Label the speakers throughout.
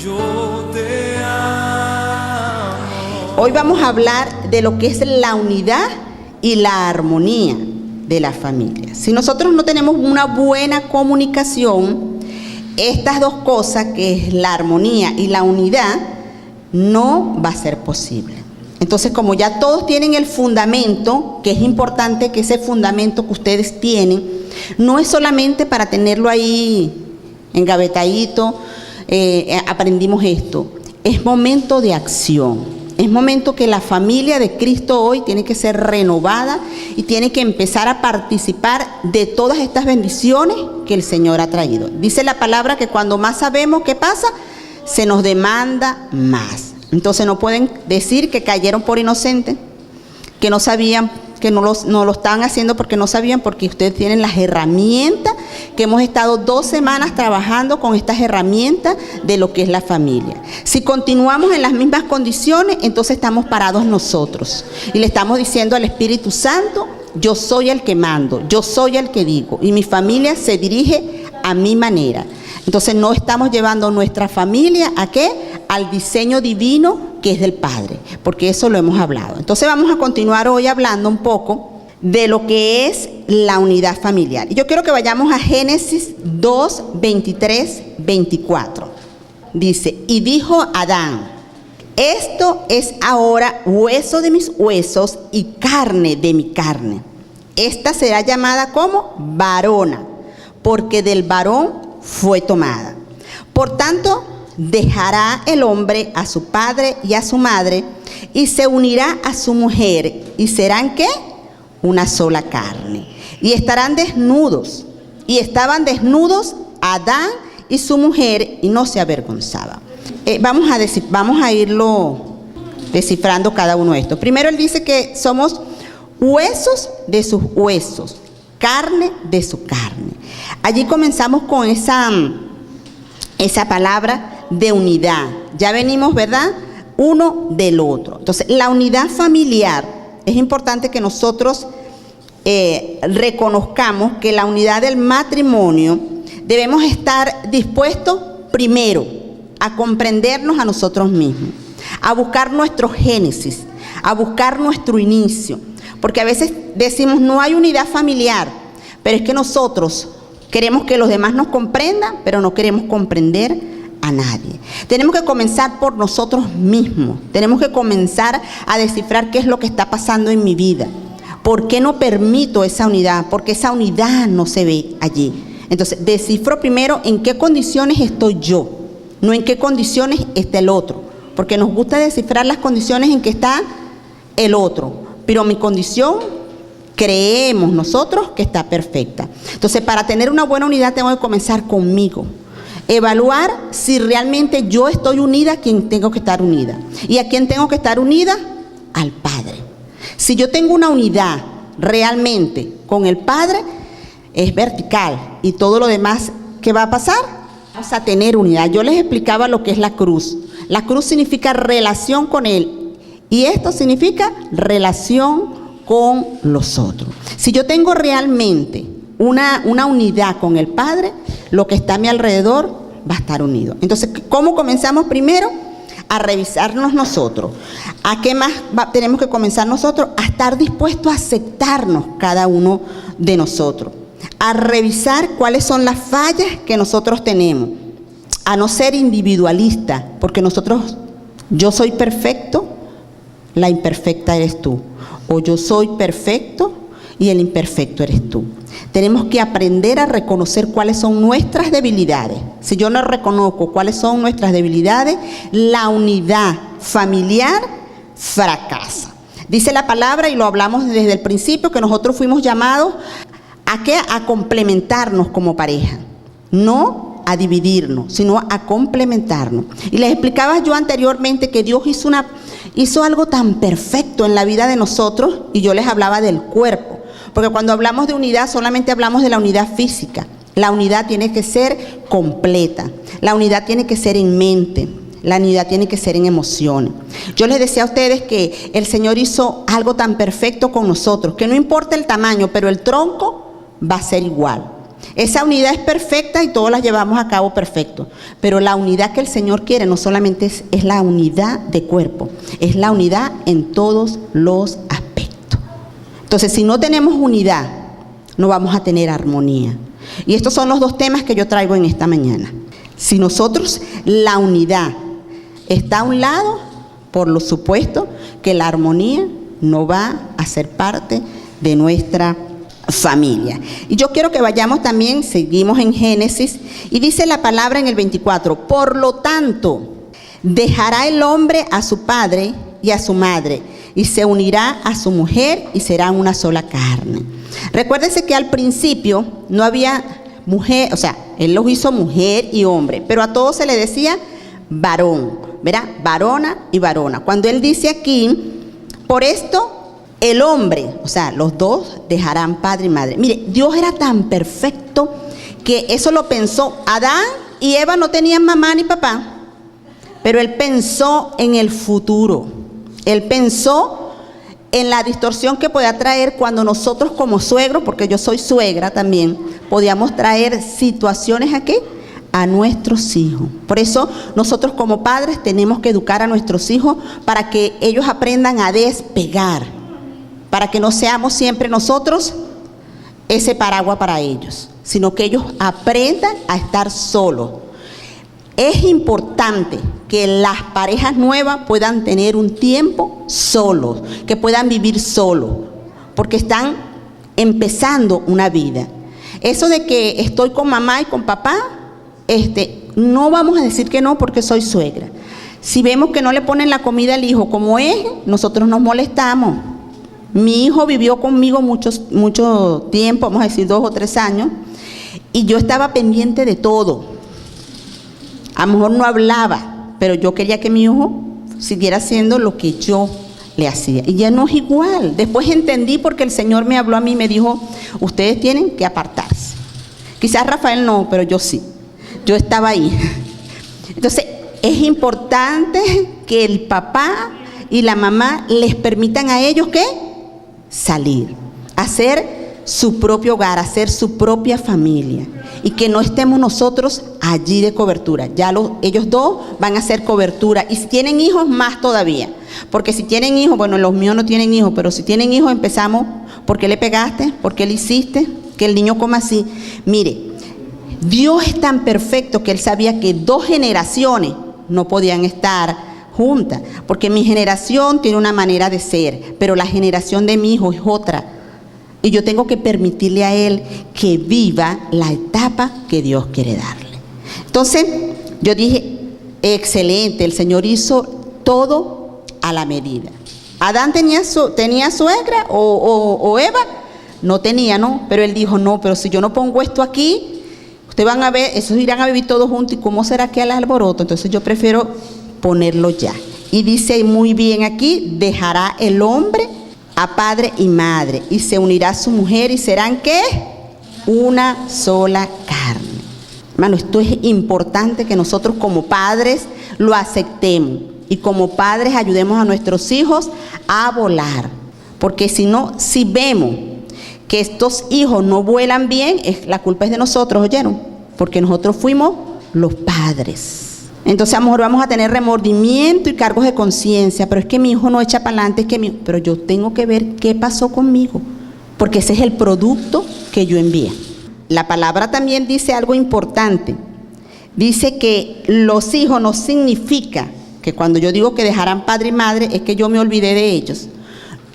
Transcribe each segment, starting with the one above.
Speaker 1: yo te amo.
Speaker 2: Hoy vamos a hablar de lo que es la unidad y la armonía de la familia. Si nosotros no tenemos una buena comunicación, estas dos cosas, que es la armonía y la unidad, no va a ser posible. Entonces, como ya todos tienen el fundamento, que es importante que ese fundamento que ustedes tienen, no es solamente para tenerlo ahí engavetadito, aprendimos esto, es momento de acción. Es momento que la familia de Cristo hoy tiene que ser renovada y tiene que empezar a participar de todas estas bendiciones que el Señor ha traído. Dice la palabra que cuando más sabemos qué pasa, se nos demanda más. Entonces no pueden decir que cayeron por inocentes, que no sabían, que no lo estaban haciendo porque no sabían, porque ustedes tienen las herramientas, que hemos estado 2 semanas trabajando con estas herramientas de lo que es la familia. Si continuamos en las mismas condiciones, entonces estamos parados nosotros y le estamos diciendo al Espíritu Santo: yo soy el que mando, yo soy el que digo, y mi familia se dirige a mi manera. Entonces no estamos llevando nuestra familia ¿a qué? Al diseño divino que es del Padre, porque eso lo hemos hablado. Entonces vamos a continuar hoy hablando un poco de lo que es la unidad familiar. Y yo quiero que vayamos a Génesis 2, 23, 24. Dice: y dijo Adán: esto es ahora hueso de mis huesos y carne de mi carne. Esta será llamada como varona, porque del varón fue tomada. Por tanto, dejará el hombre a su padre y a su madre, y se unirá a su mujer, y serán ¿qué? Una sola carne. Y estarán desnudos, y estaban desnudos Adán y su mujer, y no se avergonzaban. Vamos a irlo descifrando cada uno de estos. Primero él dice que somos huesos de sus huesos, carne de su carne. Allí comenzamos con esa palabra de unidad. Ya venimos, ¿verdad? Uno del otro. Entonces, la unidad familiar, es importante que nosotros reconozcamos que la unidad del matrimonio debemos estar dispuestos primero a comprendernos a nosotros mismos, a buscar nuestro génesis, a buscar nuestro inicio, porque a veces decimos no hay unidad familiar, pero es que nosotros queremos que los demás nos comprendan, pero no queremos comprender a nadie. Tenemos que comenzar por nosotros mismos. Tenemos que comenzar a descifrar qué es lo que está pasando en mi vida. ¿Por qué no permito esa unidad? Porque esa unidad no se ve allí. Entonces, descifro primero en qué condiciones estoy yo, no en qué condiciones está el otro. Porque nos gusta descifrar las condiciones en que está el otro. Pero mi condición, creemos nosotros que está perfecta. Entonces, para tener una buena unidad tengo que comenzar conmigo. Evaluar si realmente yo estoy unida a quien tengo que estar unida. ¿Y a quién tengo que estar unida? Al Padre. Si yo tengo una unidad realmente con el Padre, es vertical. Y todo lo demás, ¿qué va a pasar? Vamos a tener unidad. Yo les explicaba lo que es la cruz. La cruz significa relación con Él. Y esto significa relación con los otros. Si yo tengo realmente una unidad con el Padre, lo que está a mi alrededor va a estar unido. Entonces, ¿cómo comenzamos primero? A revisarnos nosotros. ¿A qué más tenemos que comenzar nosotros? A estar dispuestos a aceptarnos cada uno de nosotros. A revisar cuáles son las fallas que nosotros tenemos. A no ser individualistas, porque yo soy perfecto, la imperfecta eres tú. O yo soy perfecto y el imperfecto eres tú. Tenemos que aprender a reconocer cuáles son nuestras debilidades. Si yo no reconozco cuáles son nuestras debilidades, la unidad familiar fracasa. Dice la palabra, y lo hablamos desde el principio, que nosotros fuimos llamados ¿a qué? A complementarnos como pareja. No a dividirnos, sino a complementarnos. Y les explicaba yo anteriormente que Dios hizo algo tan perfecto en la vida de nosotros, y yo les hablaba del cuerpo. Porque cuando hablamos de unidad, solamente hablamos de la unidad física. La unidad tiene que ser completa. La unidad tiene que ser en mente. La unidad tiene que ser en emociones. Yo les decía a ustedes que el Señor hizo algo tan perfecto con nosotros, que no importa el tamaño, pero el tronco va a ser igual. Esa unidad es perfecta y todos la llevamos a cabo perfecto. Pero la unidad que el Señor quiere no solamente es la unidad de cuerpo, es la unidad en todos los aspectos. Entonces, si no tenemos unidad, no vamos a tener armonía. Y estos son los dos temas que yo traigo en esta mañana. Si nosotros, la unidad está a un lado, por lo supuesto que la armonía no va a ser parte de nuestra familia. Y yo quiero que vayamos también, seguimos en Génesis, y dice la palabra en el 24, por lo tanto, dejará el hombre a su padre y a su madre, y se unirá a su mujer, y serán una sola carne. Recuérdense que al principio no había mujer, o sea, él los hizo mujer y hombre, pero a todos se le decía varón, ¿verdad? Varona y varona. Cuando él dice aquí, por esto el hombre, o sea, los dos dejarán padre y madre. Mire, Dios era tan perfecto que eso lo pensó. Adán y Eva no tenían mamá ni papá, pero él pensó en el futuro. Él pensó en la distorsión que podía traer cuando nosotros como suegros, porque yo soy suegra también, podíamos traer situaciones aquí a nuestros hijos. Por eso nosotros como padres tenemos que educar a nuestros hijos para que ellos aprendan a despegar, para que no seamos siempre nosotros ese paraguas para ellos, sino que ellos aprendan a estar solos. Es importante que las parejas nuevas puedan tener un tiempo solos, que puedan vivir solos, porque están empezando una vida. Eso de que estoy con mamá y con papá, no vamos a decir que no porque soy suegra. Si vemos que no le ponen la comida al hijo como es, nosotros nos molestamos. Mi hijo vivió conmigo mucho tiempo, vamos a decir 2 o 3 años, y yo estaba pendiente de todo. A lo mejor no hablaba, pero yo quería que mi hijo siguiera haciendo lo que yo le hacía. Y ya no es igual. Después entendí porque el Señor me habló a mí y me dijo, ustedes tienen que apartarse. Quizás Rafael no, pero yo sí. Yo estaba ahí. Entonces, es importante que el papá y la mamá les permitan a ellos, ¿qué? Salir, hacer su propio hogar, hacer su propia familia, y que no estemos nosotros allí de cobertura. Ellos dos van a hacer cobertura, y si tienen hijos, más todavía, porque si tienen hijos, bueno, los míos no tienen hijos, pero si tienen hijos empezamos, ¿por qué le pegaste? ¿Por qué le hiciste? Que el niño coma así. Mire, Dios es tan perfecto que Él sabía que 2 generaciones no podían estar juntas, porque mi generación tiene una manera de ser, pero la generación de mi hijo es otra. Y yo tengo que permitirle a él que viva la etapa que Dios quiere darle. Entonces, yo dije, excelente, el Señor hizo todo a la medida. ¿Adán tenía suegra o Eva? No tenía, ¿no? Pero él dijo, no, pero si yo no pongo esto aquí, ustedes van a ver, esos irán a vivir todos juntos, ¿y cómo será que al alboroto? Entonces yo prefiero ponerlo ya. Y dice muy bien aquí, dejará el hombre a padre y madre, y se unirá a su mujer, y serán, ¿qué? Una sola carne. Hermano, esto es importante que nosotros como padres lo aceptemos, y como padres ayudemos a nuestros hijos a volar, porque si no, si vemos que estos hijos no vuelan bien, la culpa es de nosotros, ¿oyeron? Porque nosotros fuimos los padres. Entonces a lo mejor vamos a tener remordimiento y cargos de conciencia, pero es que mi hijo no echa para adelante, pero yo tengo que ver qué pasó conmigo, porque ese es el producto que yo envié. La palabra también dice algo importante. Dice que los hijos no significa que cuando yo digo que dejarán padre y madre es que yo me olvidé de ellos.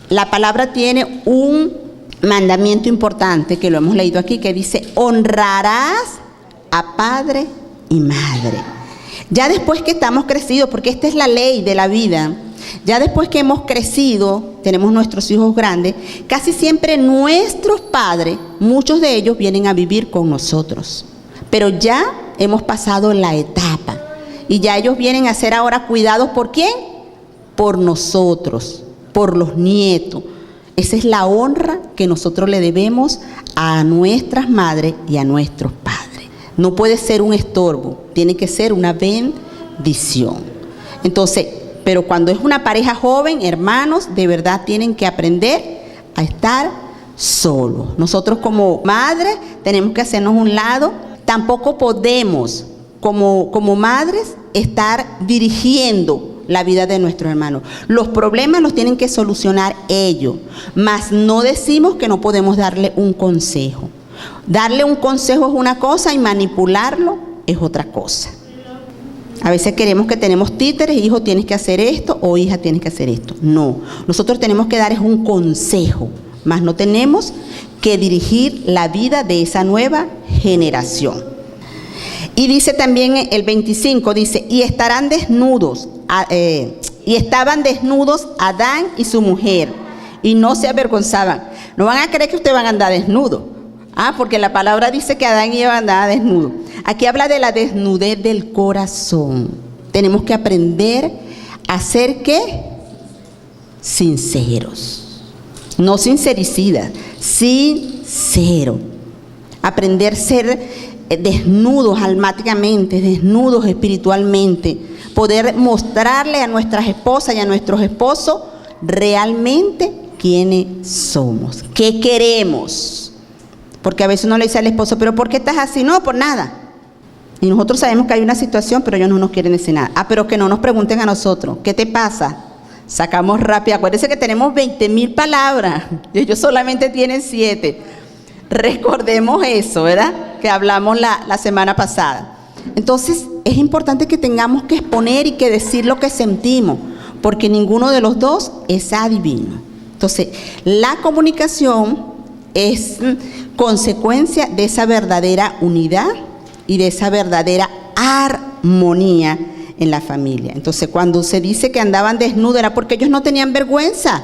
Speaker 2: La palabra tiene un mandamiento importante que lo hemos leído aquí, que dice, honrarás a padre y madre. Ya después que estamos crecidos, porque esta es la ley de la vida, ya después que hemos crecido, tenemos nuestros hijos grandes, casi siempre nuestros padres, muchos de ellos vienen a vivir con nosotros, pero ya hemos pasado la etapa y ya ellos vienen a ser ahora cuidados ¿por quién? Por nosotros, por los nietos. Esa es la honra que nosotros le debemos a nuestras madres y a nuestros padres. No puede ser un estorbo, tiene que ser una bendición. Entonces, pero cuando es una pareja joven, hermanos, de verdad tienen que aprender a estar solos. Nosotros como madres tenemos que hacernos un lado. Tampoco podemos como madres estar dirigiendo la vida de nuestros hermanos. Los problemas los tienen que solucionar ellos, mas no decimos que no podemos darle un consejo. Darle un consejo es una cosa y manipularlo es otra cosa. A veces queremos que tenemos títeres, hijo tienes que hacer esto o hija tienes que hacer esto. No, nosotros tenemos que dar es un consejo, mas no tenemos que dirigir la vida de esa nueva generación. Y dice también el 25, dice, y estaban desnudos Adán y su mujer, y no se avergonzaban. No van a creer que ustedes van a andar desnudos. Porque la palabra dice que Adán y Eva andaban desnudos. Aquí habla de la desnudez del corazón. Tenemos que aprender a ser, ¿qué? Sinceros. No sincericidas, sincero. Aprender a ser desnudos almáticamente, desnudos espiritualmente. Poder mostrarle a nuestras esposas y a nuestros esposos realmente quiénes somos, qué queremos. Porque a veces uno le dice al esposo, ¿pero por qué estás así? No, por nada. Y nosotros sabemos que hay una situación, pero ellos no nos quieren decir nada. Pero que no nos pregunten a nosotros, ¿qué te pasa? Sacamos rápido. Acuérdense que tenemos 20,000 palabras y ellos solamente tienen 7. Recordemos eso, ¿verdad? Que hablamos la semana pasada. Entonces, es importante que tengamos que exponer y que decir lo que sentimos, porque ninguno de los dos es adivino. Entonces, la comunicación es consecuencia de esa verdadera unidad y de esa verdadera armonía en la familia. Entonces, cuando se dice que andaban desnudos era porque ellos no tenían vergüenza.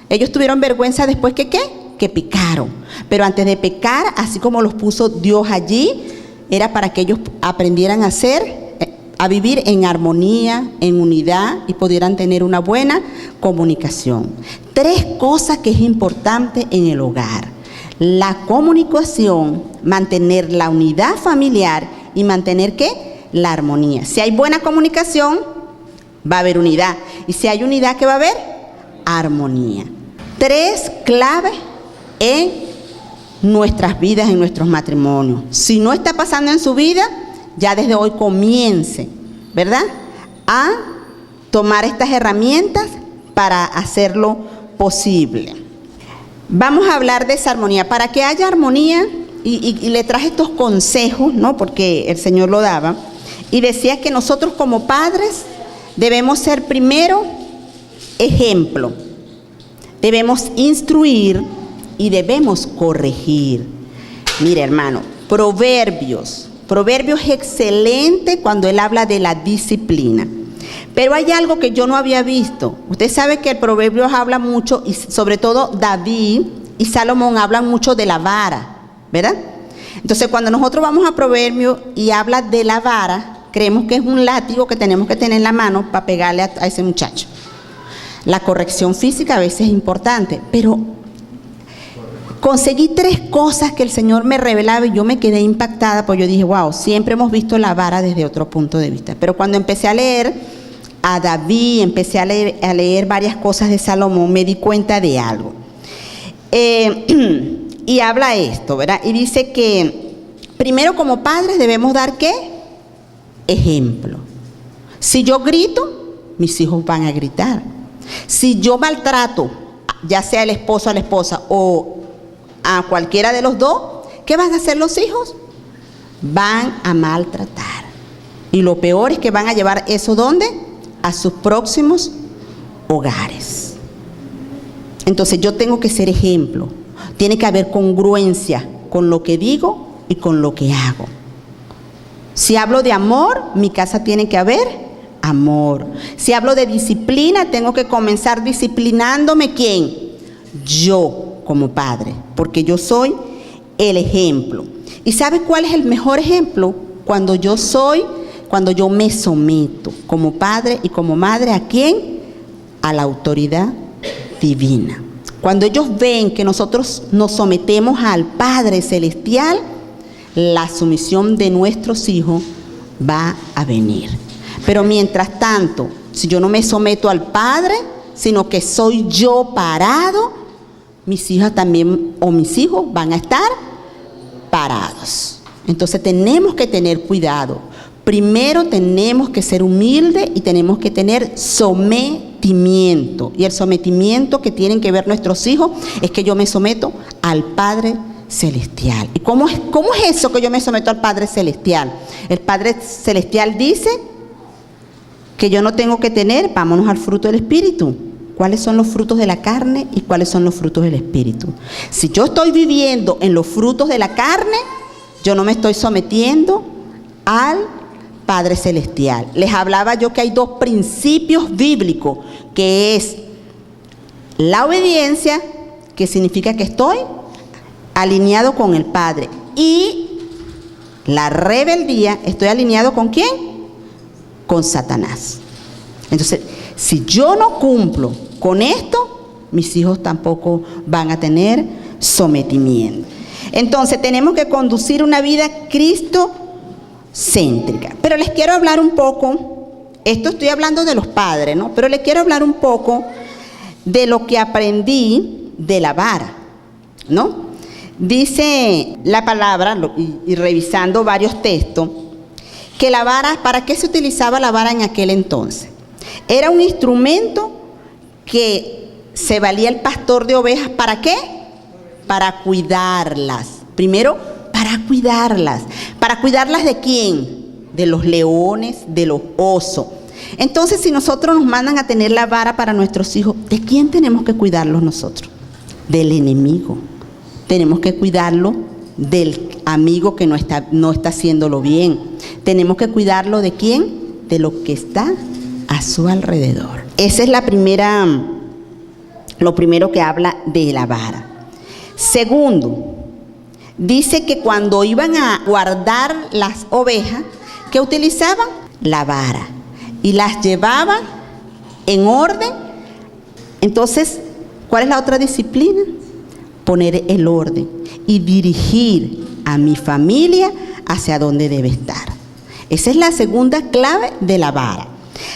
Speaker 2: Ellos tuvieron vergüenza después que ¿qué? Que pecaron. Pero antes de pecar, así como los puso Dios allí, era para que ellos aprendieran a vivir en armonía, en unidad y pudieran tener una buena comunicación. 3 cosas que es importante en el hogar: la comunicación, mantener la unidad familiar y mantener ¿qué? La armonía. Si hay buena comunicación, va a haber unidad. Y si hay unidad, ¿qué va a haber? Armonía. 3 claves en nuestras vidas, en nuestros matrimonios. Si no está pasando en su vida, ya desde hoy comience, ¿verdad?, a tomar estas herramientas para hacerlo posible. Vamos a hablar de esa armonía. Para que haya armonía, y le traje estos consejos, ¿no?, porque el Señor lo daba, y decía que nosotros como padres debemos ser primero ejemplo, debemos instruir y debemos corregir. Mire, hermano, Proverbios es excelente cuando él habla de la disciplina. Pero hay algo que yo no había visto. Usted sabe que el Proverbios habla mucho, y sobre todo David y Salomón hablan mucho de la vara, ¿verdad? Entonces, cuando nosotros vamos a Proverbios y habla de la vara, creemos que es un látigo que tenemos que tener en la mano para pegarle a ese muchacho. La corrección física a veces es importante, pero conseguí 3 cosas que el Señor me revelaba y yo me quedé impactada, porque yo dije, wow, siempre hemos visto la vara desde otro punto de vista. Pero cuando empecé a leer a David, empecé a leer varias cosas de Salomón, me di cuenta de algo. Y habla esto, ¿verdad? Y dice que primero como padres debemos dar ¿qué? Ejemplo. Si yo grito, mis hijos van a gritar. Si yo maltrato, ya sea el esposo a la esposa o a cualquiera de los dos, ¿qué van a hacer los hijos? Van a maltratar. Y lo peor es que van a llevar eso ¿dónde? A sus próximos hogares. Entonces yo tengo que ser ejemplo. Tiene que haber congruencia con lo que digo y con lo que hago. Si hablo de amor, mi casa tiene que haber amor. Si hablo de disciplina, tengo que comenzar disciplinándome. ¿Quién? Yo como padre, porque yo soy el ejemplo. ¿Y sabe cuál es el mejor ejemplo? Cuando yo me someto como padre y como madre, ¿a quién? A la autoridad divina. Cuando ellos ven que nosotros nos sometemos al Padre Celestial, la sumisión de nuestros hijos va a venir. Pero mientras tanto, si yo no me someto al Padre, sino que soy yo parado, mis hijas también o mis hijos van a estar parados. Entonces tenemos que tener cuidado. Primero tenemos que ser humildes y tenemos que tener sometimiento. Y el sometimiento que tienen que ver nuestros hijos es que yo me someto al Padre Celestial. ¿Y cómo es eso que yo me someto al Padre Celestial? El Padre Celestial dice que yo no tengo que tener, vámonos al fruto del Espíritu. ¿Cuáles son los frutos de la carne y cuáles son los frutos del Espíritu? Si yo estoy viviendo en los frutos de la carne, yo no me estoy sometiendo al Padre Celestial. Les hablaba yo que hay dos principios bíblicos, que es la obediencia, que significa que estoy alineado con el Padre, y la rebeldía, estoy alineado ¿con quién? Con Satanás. Entonces, si yo no cumplo con esto, mis hijos tampoco van a tener sometimiento. Entonces, tenemos que conducir una vida cristocéntrica. Pero les quiero hablar un poco, esto estoy hablando de los padres, ¿no? Pero les quiero hablar un poco de lo que aprendí de la vara, ¿no? Dice la palabra, y revisando varios textos, que la vara, ¿para qué se utilizaba la vara en aquel entonces? Era un instrumento que se valía el pastor de ovejas, ¿para qué? Para cuidarlas. Primero, para cuidarlas. ¿Para cuidarlas de quién? De los leones, de los osos. Entonces, si nosotros nos mandan a tener la vara para nuestros hijos, ¿de quién tenemos que cuidarlos nosotros? Del enemigo. Tenemos que cuidarlo del amigo que no está haciéndolo bien. Tenemos que cuidarlo ¿de quién? De lo que está a su alrededor. Esa es lo primero que habla de la vara. Segundo, dice que cuando iban a guardar las ovejas, ¿qué utilizaban? La vara. Y las llevaban en orden. Entonces, ¿cuál es la otra disciplina? Poner el orden y dirigir a mi familia hacia donde debe estar. Esa es la segunda clave de la vara.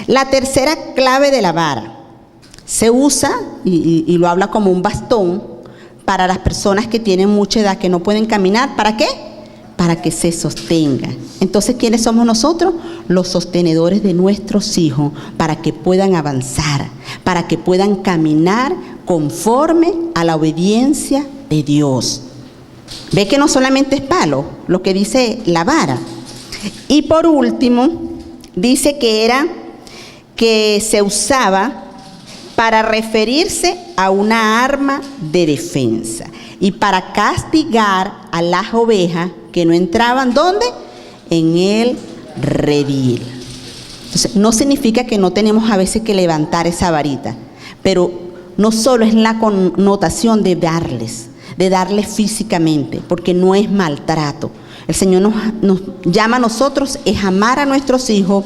Speaker 2: La tercera clave de la vara se usa, y lo habla como un bastón, para las personas que tienen mucha edad, que no pueden caminar. ¿Para qué? Para que se sostengan. Entonces, ¿quiénes somos nosotros? Los sostenedores de nuestros hijos, para que puedan avanzar, para que puedan caminar conforme a la obediencia de Dios. Ve que no solamente es palo, lo que dice la vara. Y por último, dice que se usaba para referirse a una arma de defensa y para castigar a las ovejas que no entraban, ¿dónde? En el redil. Entonces, no significa que no tenemos a veces que levantar esa varita, pero no solo es la connotación de darles físicamente, porque no es maltrato. El Señor nos llama a nosotros es amar a nuestros hijos,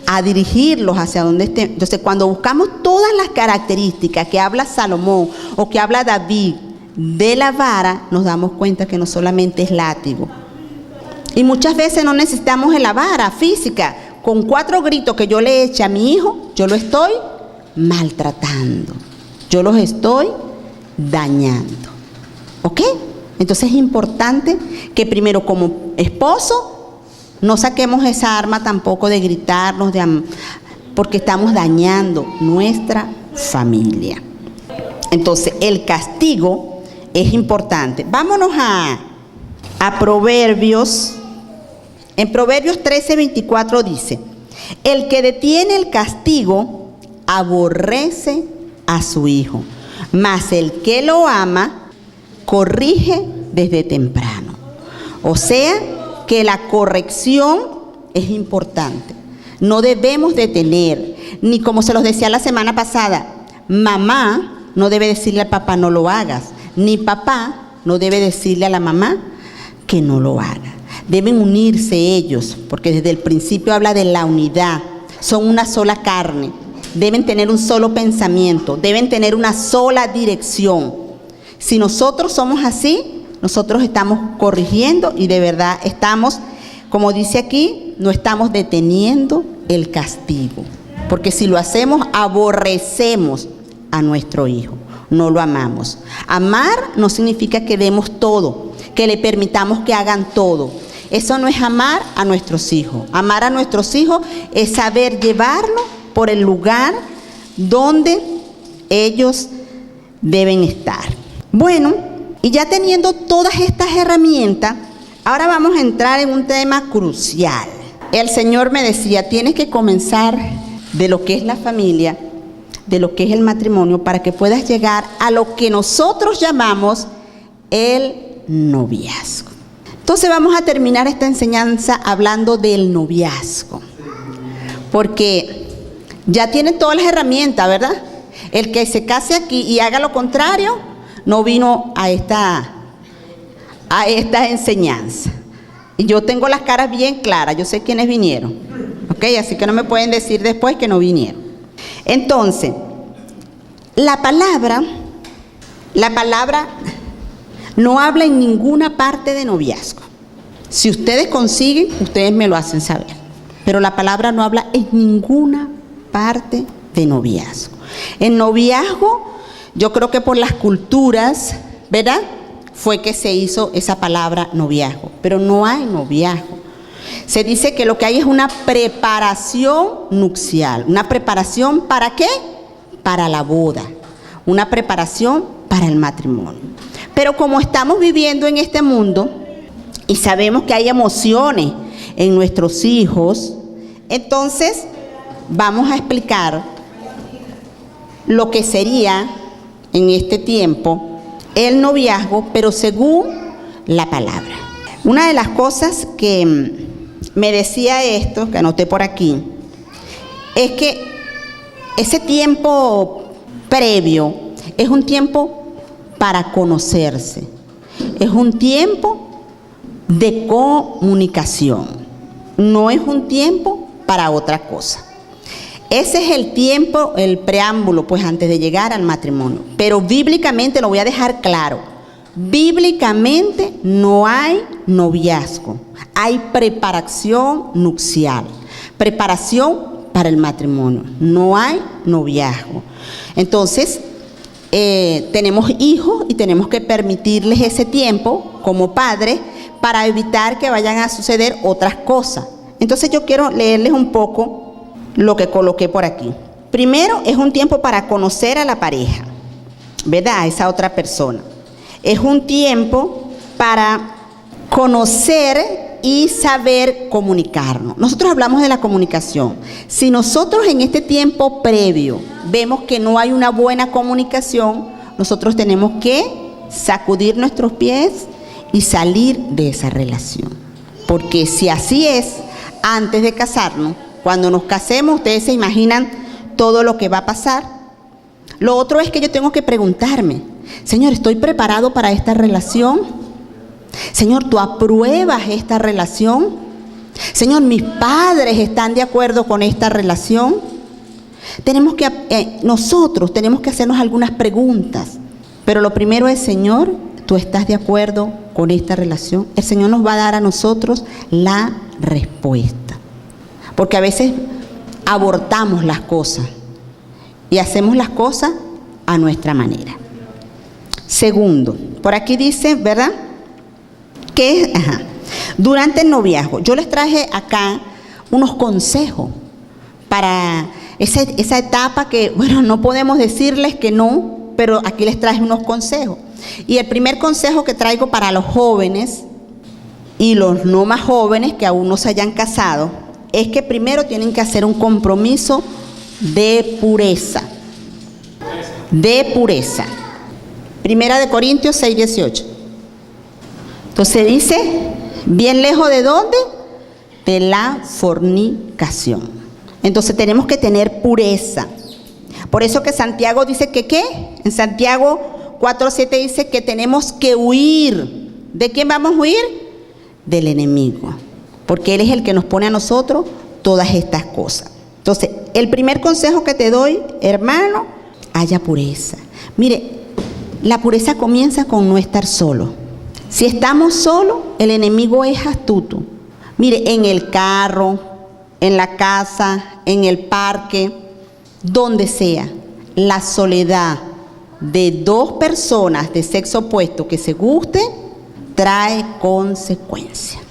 Speaker 2: a dirigirlos hacia donde estén. Entonces, cuando buscamos todas las características que habla Salomón o que habla David de la vara, nos damos cuenta que no solamente es látigo. Y muchas veces no necesitamos la vara física. Con 4 gritos que yo le eche a mi hijo, yo lo estoy maltratando. Yo los estoy dañando. ¿Ok? Entonces es importante que primero, como esposo, no saquemos esa arma tampoco de gritarnos, porque estamos dañando nuestra familia. Entonces el castigo es importante. Vámonos a Proverbios. En Proverbios 13:24 dice: el que detiene el castigo aborrece a su hijo, mas el que lo ama corrige desde temprano. O sea, que la corrección es importante. No debemos detener, ni como se los decía la semana pasada, mamá no debe decirle al papá no lo hagas, ni papá no debe decirle a la mamá que no lo haga. Deben unirse ellos, porque desde el principio habla de la unidad. Son una sola carne, deben tener un solo pensamiento, deben tener una sola dirección. Si nosotros somos así, nosotros estamos corrigiendo y de verdad estamos, como dice aquí, no estamos deteniendo el castigo. Porque si lo hacemos, aborrecemos a nuestro hijo. no lo amamos. Amar no significa que demos todo, que le permitamos que hagan todo. Eso no es amar a nuestros hijos. Amar a nuestros hijos es saber llevarlos por el lugar donde ellos deben estar. Bueno, y ya teniendo todas estas herramientas, ahora vamos a entrar en un tema crucial. El Señor me decía, tienes que comenzar de lo que es la familia, de lo que es el matrimonio, para que puedas llegar a lo que nosotros llamamos el noviazgo. Entonces vamos a terminar esta enseñanza hablando del noviazgo, porque ya tienen todas las herramientas, ¿verdad? El que se case aquí y haga lo contrario, no vino a esta enseñanza. Y yo tengo las caras bien claras, yo sé quiénes vinieron, ¿ok? Así que no me pueden decir después que no vinieron. Entonces, la palabra no habla en ninguna parte de noviazgo. Si ustedes consiguen, ustedes me lo hacen saber. Pero la palabra no habla en ninguna parte de noviazgo. En noviazgo, yo creo que por las culturas, ¿verdad?, fue que se hizo esa palabra noviazgo. Pero no hay noviazgo. Se dice que lo que hay es una preparación nupcial. ¿Una preparación para qué? Para la boda. Una preparación para el matrimonio. Pero como estamos viviendo en este mundo y sabemos que hay emociones en nuestros hijos, entonces vamos a explicar lo que sería en este tiempo el noviazgo, pero según la palabra. Una de las cosas que me decía esto, que anoté por aquí, es que ese tiempo previo es un tiempo para conocerse, es un tiempo de comunicación, no es un tiempo para otra cosa. Ese es el tiempo, el preámbulo, pues antes de llegar al matrimonio. Pero bíblicamente, lo voy a dejar claro, bíblicamente no hay noviazgo, hay preparación nupcial, preparación para el matrimonio, no hay noviazgo. Entonces, tenemos hijos y tenemos que permitirles ese tiempo como padres para evitar que vayan a suceder otras cosas. Entonces yo quiero leerles un poco lo que coloqué por aquí. Primero, es un tiempo para conocer a la pareja, ¿verdad?, a esa otra persona. Es un tiempo para conocer y saber comunicarnos. Nosotros hablamos de la comunicación. Si nosotros en este tiempo previo vemos que no hay una buena comunicación, nosotros tenemos que sacudir nuestros pies y salir de esa relación. Porque si así es, antes de casarnos, cuando nos casemos, ustedes se imaginan todo lo que va a pasar. Lo otro es que yo tengo que preguntarme, Señor, ¿estoy preparado para esta relación? Señor, ¿tú apruebas esta relación? Señor, ¿mis padres están de acuerdo con esta relación? Nosotros tenemos que hacernos algunas preguntas. Pero lo primero es, Señor, ¿tú estás de acuerdo con esta relación? El Señor nos va a dar a nosotros la respuesta. Porque a veces abortamos las cosas y hacemos las cosas a nuestra manera. Segundo, por aquí dice, ¿verdad?, que durante el noviazgo, yo les traje acá unos consejos para esa etapa que, bueno, no podemos decirles que no, pero aquí les traje unos consejos. Y el primer consejo que traigo para los jóvenes y los no más jóvenes que aún no se hayan casado, es que primero tienen que hacer un compromiso de pureza. De pureza. Primera de Corintios 6:18. Entonces dice, bien lejos de ¿dónde? De la fornicación. Entonces tenemos que tener pureza. Por eso que Santiago dice que ¿qué? En Santiago 4:7 dice que tenemos que huir. ¿De quién vamos a huir? Del enemigo. Porque Él es el que nos pone a nosotros todas estas cosas. Entonces, el primer consejo que te doy, hermano, haya pureza. Mire, la pureza comienza con no estar solo. Si estamos solos, el enemigo es astuto. Mire, en el carro, en la casa, en el parque, donde sea, la soledad de dos personas de sexo opuesto que se gusten trae consecuencias.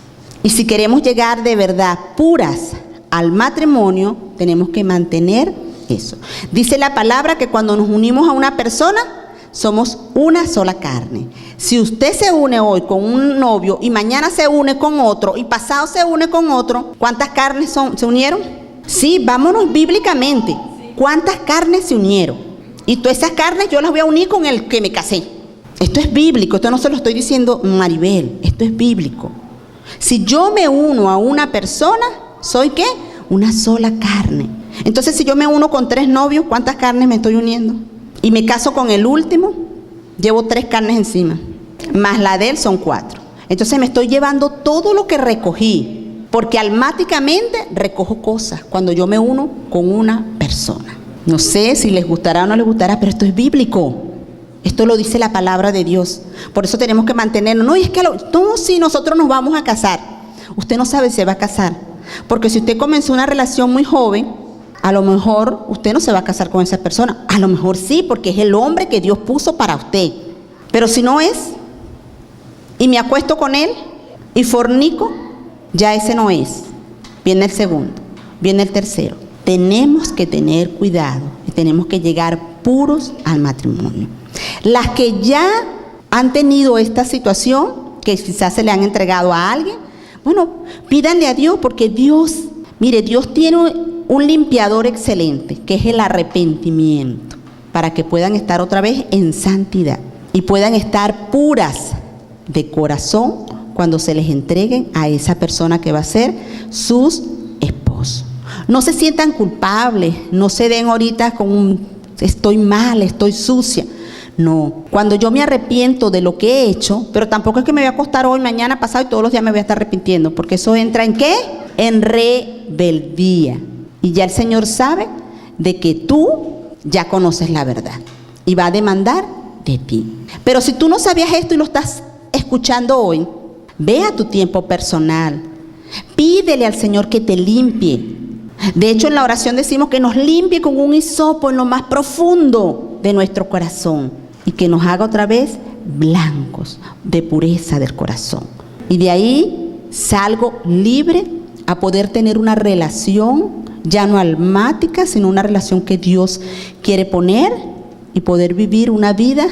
Speaker 2: Y si queremos llegar de verdad puras al matrimonio, tenemos que mantener eso. Dice la palabra que cuando nos unimos a una persona, somos una sola carne. Si usted se une hoy con un novio y mañana se une con otro y pasado se une con otro, ¿cuántas carnes se unieron? Sí, vámonos bíblicamente. ¿Cuántas carnes se unieron? Y todas esas carnes yo las voy a unir con el que me casé. Esto es bíblico, esto no se lo estoy diciendo Maribel, esto es bíblico. Si yo me uno a una persona, ¿soy qué? Una sola carne. Entonces, si yo me uno con 3 novios, ¿cuántas carnes me estoy uniendo? Y me caso con el último, llevo 3 carnes encima, más la de él son 4. Entonces me estoy llevando todo lo que recogí, porque almáticamente recojo cosas cuando yo me uno con una persona. No sé si les gustará o no les gustará, pero esto es bíblico. Esto lo dice la palabra de Dios. Por eso tenemos que mantenernos. No, y es que no, si nosotros nos vamos a casar. Usted no sabe si se va a casar. Porque si usted comenzó una relación muy joven, a lo mejor usted no se va a casar con esa persona. A lo mejor sí, porque es el hombre que Dios puso para usted. Pero si no es, y me acuesto con él, y fornico, ya ese no es. Viene el segundo, viene el tercero. Tenemos que tener cuidado y tenemos que llegar puros al matrimonio. Las que ya han tenido esta situación, que quizás se le han entregado a alguien, bueno, pídanle a Dios, porque Dios, mire, Dios tiene un limpiador excelente, que es el arrepentimiento, para que puedan estar otra vez en santidad y puedan estar puras de corazón cuando se les entreguen a esa persona que va a ser sus esposos. No se sientan culpables, no se den ahorita con un estoy mal, estoy sucia. No, cuando yo me arrepiento de lo que he hecho, pero tampoco es que me voy a acostar hoy, mañana, pasado y todos los días me voy a estar arrepintiendo, porque eso entra ¿en qué? En rebeldía. Y ya el Señor sabe de que tú ya conoces la verdad y va a demandar de ti. Pero si tú no sabías esto y lo estás escuchando hoy, ve a tu tiempo personal, pídele al Señor que te limpie. De hecho, en la oración decimos que nos limpie con un hisopo en lo más profundo de nuestro corazón y que nos haga otra vez blancos de pureza del corazón. Y de ahí salgo libre a poder tener una relación ya no almática, sino una relación que Dios quiere poner y poder vivir una vida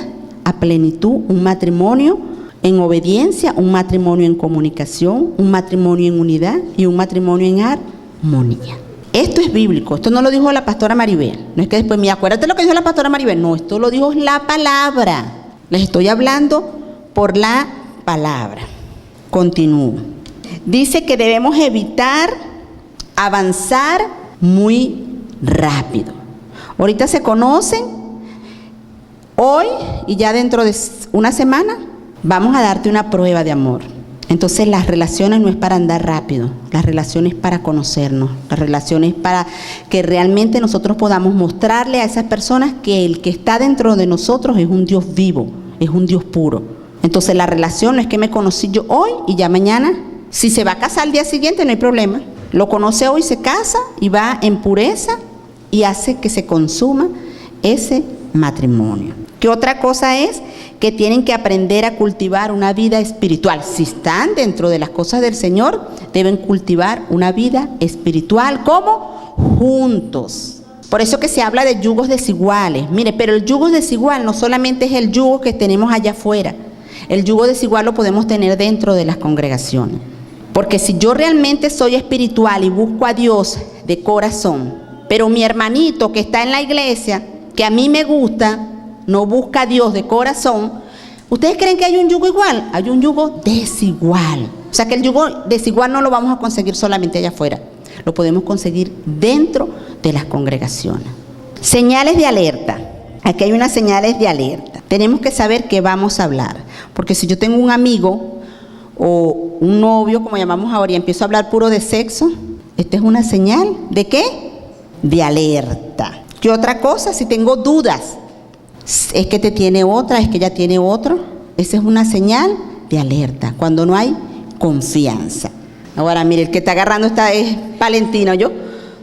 Speaker 2: a plenitud, un matrimonio en obediencia, un matrimonio en comunicación, un matrimonio en unidad y un matrimonio en armonía. Esto es bíblico, esto no lo dijo la pastora Maribel. No es que después, mira, acuérdate lo que dijo la pastora Maribel. No, esto lo dijo la palabra. Les estoy hablando por la palabra. Continúo. Dice que debemos evitar avanzar muy rápido. Ahorita se conocen, hoy y ya dentro de una semana vamos a darte una prueba de amor. Entonces las relaciones no es para andar rápido, las relaciones es para conocernos, las relaciones es para que realmente nosotros podamos mostrarle a esas personas que el que está dentro de nosotros es un Dios vivo, es un Dios puro. Entonces la relación no es que me conocí yo hoy y ya mañana, si se va a casar al día siguiente no hay problema, lo conoce hoy, se casa y va en pureza y hace que se consuma ese matrimonio. ¿Qué otra cosa es? Que tienen que aprender a cultivar una vida espiritual. Si están dentro de las cosas del Señor, deben cultivar una vida espiritual. ¿Cómo? Juntos. Por eso que se habla de yugos desiguales. Mire, pero el yugo desigual no solamente es el yugo que tenemos allá afuera. El yugo desigual lo podemos tener dentro de las congregaciones. Porque si yo realmente soy espiritual y busco a Dios de corazón, pero mi hermanito que está en la iglesia, que a mí me gusta, no busca a Dios de corazón, ¿ustedes creen que hay un yugo igual? Hay un yugo desigual. O sea que el yugo desigual no lo vamos a conseguir solamente allá afuera, lo podemos conseguir dentro de las congregaciones. Señales de alerta. Aquí hay unas señales de alerta. Tenemos que saber qué vamos a hablar, porque si yo tengo un amigo o un novio, como llamamos ahora, y empiezo a hablar puro de sexo, esta es una señal ¿de qué? De alerta. ¿Qué otra cosa? Si tengo dudas, es que te tiene otra, es que ella tiene otro, esa es una señal de alerta, cuando no hay confianza. Ahora, mire, el que está agarrando esta es Valentino,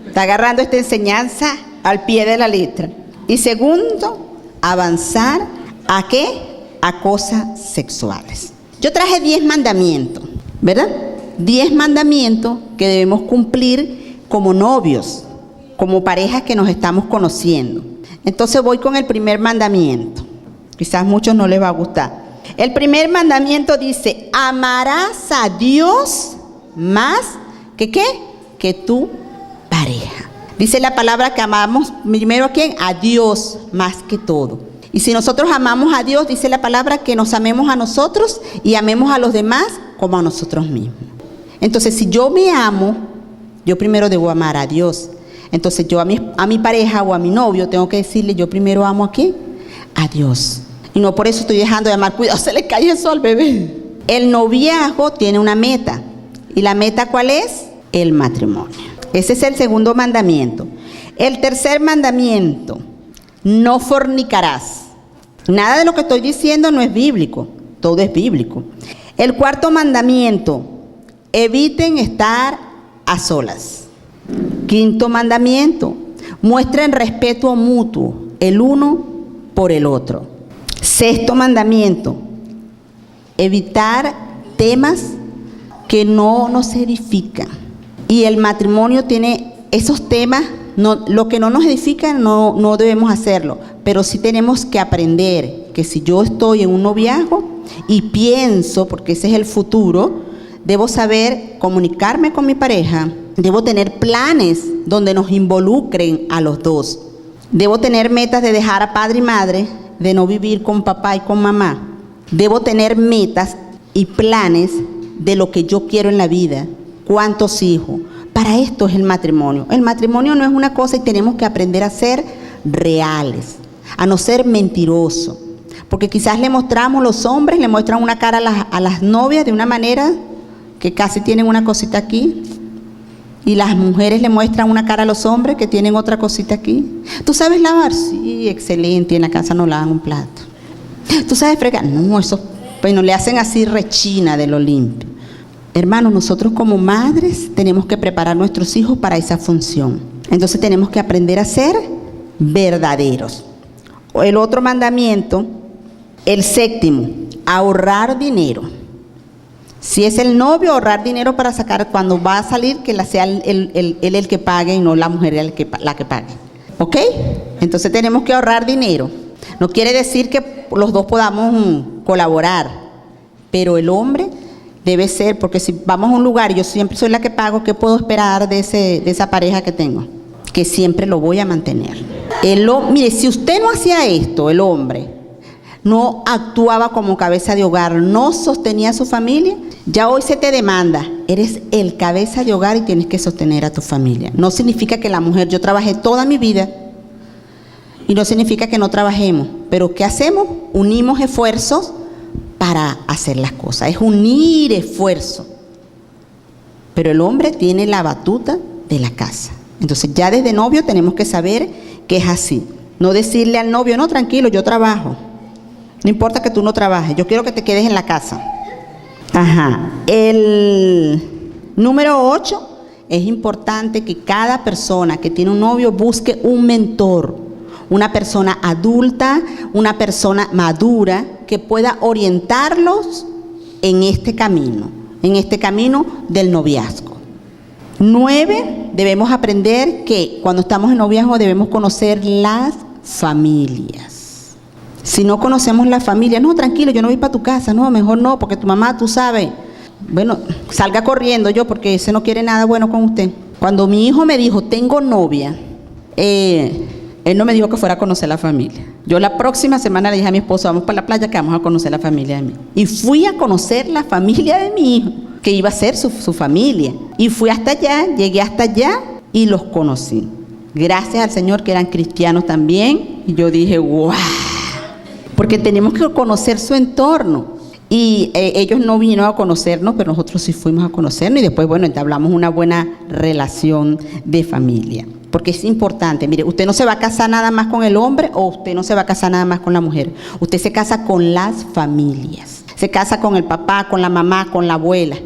Speaker 2: está agarrando esta enseñanza al pie de la letra. Y segundo, avanzar ¿a qué? A cosas sexuales. Yo traje 10 mandamientos, ¿verdad? 10 mandamientos que debemos cumplir como novios, como parejas que nos estamos conociendo. Entonces voy con el primer mandamiento. Quizás a muchos no les va a gustar. El primer mandamiento dice: amarás a Dios más que ¿qué? Que tu pareja. Dice la palabra que amamos primero ¿a quién? A Dios más que todo. Y si nosotros amamos a Dios, dice la palabra que nos amemos a nosotros y amemos a los demás como a nosotros mismos. Entonces, si yo me amo, yo primero debo amar a Dios. Entonces, yo a mi pareja o a mi novio tengo que decirle: yo primero amo ¿a quién? A Dios. Y no por eso estoy dejando de amar. Cuidado, se le cae eso al bebé. El noviazgo tiene una meta. ¿Y la meta cuál es? El matrimonio. Ese es el segundo mandamiento. El tercer mandamiento: no fornicarás. Nada de lo que estoy diciendo no es bíblico. Todo es bíblico. El cuarto mandamiento: eviten estar a solas. Quinto mandamiento: muestren respeto mutuo el uno por el otro. Sexto mandamiento: evitar temas que no nos edifican. Y el matrimonio tiene esos temas, lo que no nos edifica no debemos hacerlo, pero sí tenemos que aprender que si yo estoy en un noviazgo y pienso, porque ese es el futuro, debo saber comunicarme con mi pareja, debo tener planes donde nos involucren a los dos. Debo tener metas de dejar a padre y madre, de no vivir con papá y con mamá. Debo tener metas y planes de lo que yo quiero en la vida. ¿Cuántos hijos? Para esto es el matrimonio. El matrimonio no es una cosa y tenemos que aprender a ser reales, a no ser mentirosos. Porque quizás los hombres le muestran una cara a las novias de una manera que casi tienen una cosita aquí. Y las mujeres le muestran una cara a los hombres que tienen otra cosita aquí. ¿Tú sabes lavar? Sí, excelente. Y en la casa no lavan un plato. ¿Tú sabes fregar? No, eso, bueno, le hacen así rechina de lo limpio. Hermanos, nosotros como madres tenemos que preparar a nuestros hijos para esa función. Entonces tenemos que aprender a ser verdaderos. El otro mandamiento, el séptimo: ahorrar dinero. Si es el novio, ahorrar dinero para sacar cuando va a salir, que sea él el que pague y no la mujer la que pague. ¿Ok? Entonces tenemos que ahorrar dinero. No quiere decir que los dos podamos colaborar, pero el hombre debe ser, porque si vamos a un lugar y yo siempre soy la que pago, ¿qué puedo esperar de esa pareja que tengo? Que siempre lo voy a mantener. Mire, si usted no hacía esto, el hombre no actuaba como cabeza de hogar, no sostenía a su familia, ya hoy se te demanda, eres el cabeza de hogar y tienes que sostener a tu familia. No significa que la mujer, yo trabajé toda mi vida y no significa que no trabajemos, pero ¿qué hacemos? Unimos esfuerzos para hacer las cosas, es unir esfuerzo. Pero el hombre tiene la batuta de la casa. Entonces ya desde novio tenemos que saber que es así. No decirle al novio: no, tranquilo, yo trabajo. No importa que tú no trabajes, yo quiero que te quedes en la casa. Ajá. El número 8, es importante que cada persona que tiene un novio busque un mentor, una persona adulta, una persona madura que pueda orientarlos en este camino del noviazgo. 9, debemos aprender que cuando estamos en noviazgo debemos conocer las familias. Si no conocemos la familia, no, tranquilo, yo no voy para tu casa, no, mejor no, porque tu mamá, tú sabes, bueno, salga corriendo yo porque ese no quiere nada bueno con usted. Cuando mi hijo me dijo: tengo novia, él no me dijo que fuera a conocer la familia. Yo la próxima semana le dije a mi esposo: vamos para la playa que vamos a conocer la familia de mi hijo. Y fui a conocer la familia de mi hijo, que iba a ser su familia. Y fui hasta allá, llegué hasta allá y los conocí. Gracias al Señor que eran cristianos también. Y yo dije: ¡guau! Porque tenemos que conocer su entorno. Y ellos no vinieron a conocernos, pero nosotros sí fuimos a conocernos. Y después, bueno, entablamos una buena relación de familia. Porque es importante. Mire, usted no se va a casar nada más con el hombre, o usted no se va a casar nada más con la mujer. Usted se casa con las familias. Se casa con el papá, con la mamá, con la abuela,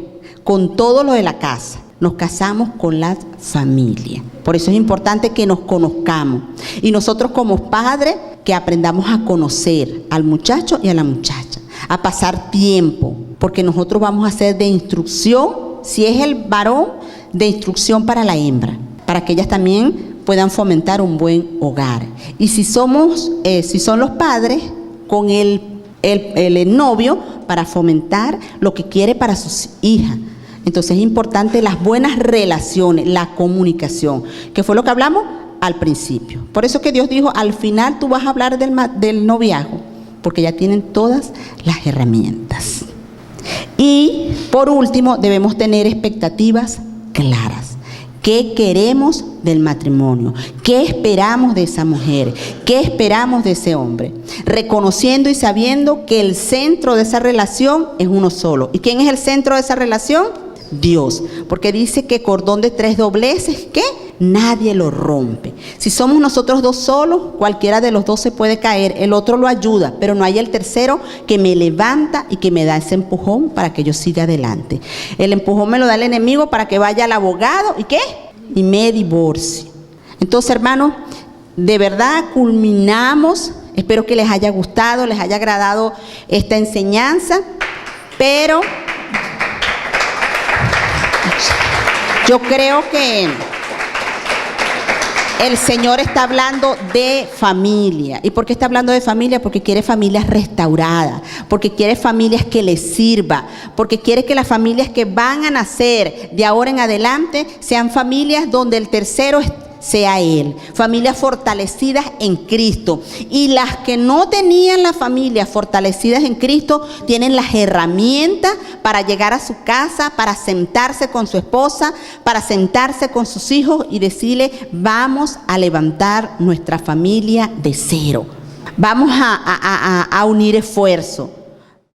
Speaker 2: con todo lo de la casa. Nos casamos con las familias. Por eso es importante que nos conozcamos. Y nosotros como padres que aprendamos a conocer al muchacho y a la muchacha, a pasar tiempo, porque nosotros vamos a hacer de instrucción, si es el varón, de instrucción para la hembra, para que ellas también puedan fomentar un buen hogar. Y si son los padres, con el novio, para fomentar lo que quiere para sus hijas. Entonces es importante las buenas relaciones, la comunicación, que fue lo que hablamos al principio. Por eso que Dios dijo, al final tú vas a hablar del noviazgo, porque ya tienen todas las herramientas. Y por último, debemos tener expectativas claras. ¿Qué queremos del matrimonio? ¿Qué esperamos de esa mujer? ¿Qué esperamos de ese hombre? Reconociendo y sabiendo que el centro de esa relación es uno solo. ¿Y quién es el centro de esa relación? Dios. Porque dice que cordón de 3 dobleces, ¿qué? Nadie lo rompe. Si somos nosotros dos solos, cualquiera de los dos se puede caer, el otro lo ayuda, pero no hay el tercero que me levanta y que me da ese empujón para que yo siga adelante. El empujón me lo da el enemigo para que vaya al abogado y ¿qué? Y me divorcie. Entonces, hermanos, de verdad culminamos. Espero que les haya gustado, les haya agradado esta enseñanza, pero yo creo que el Señor está hablando de familia. ¿Y por qué está hablando de familia? Porque quiere familias restauradas, porque quiere familias que les sirva, porque quiere que las familias que van a nacer de ahora en adelante sean familias donde el tercero sea Él, familias fortalecidas en Cristo. Y las que no tenían las familias fortalecidas en Cristo tienen las herramientas para llegar a su casa, para sentarse con su esposa, para sentarse con sus hijos y decirle, vamos a levantar nuestra familia de cero. Vamos a unir esfuerzo.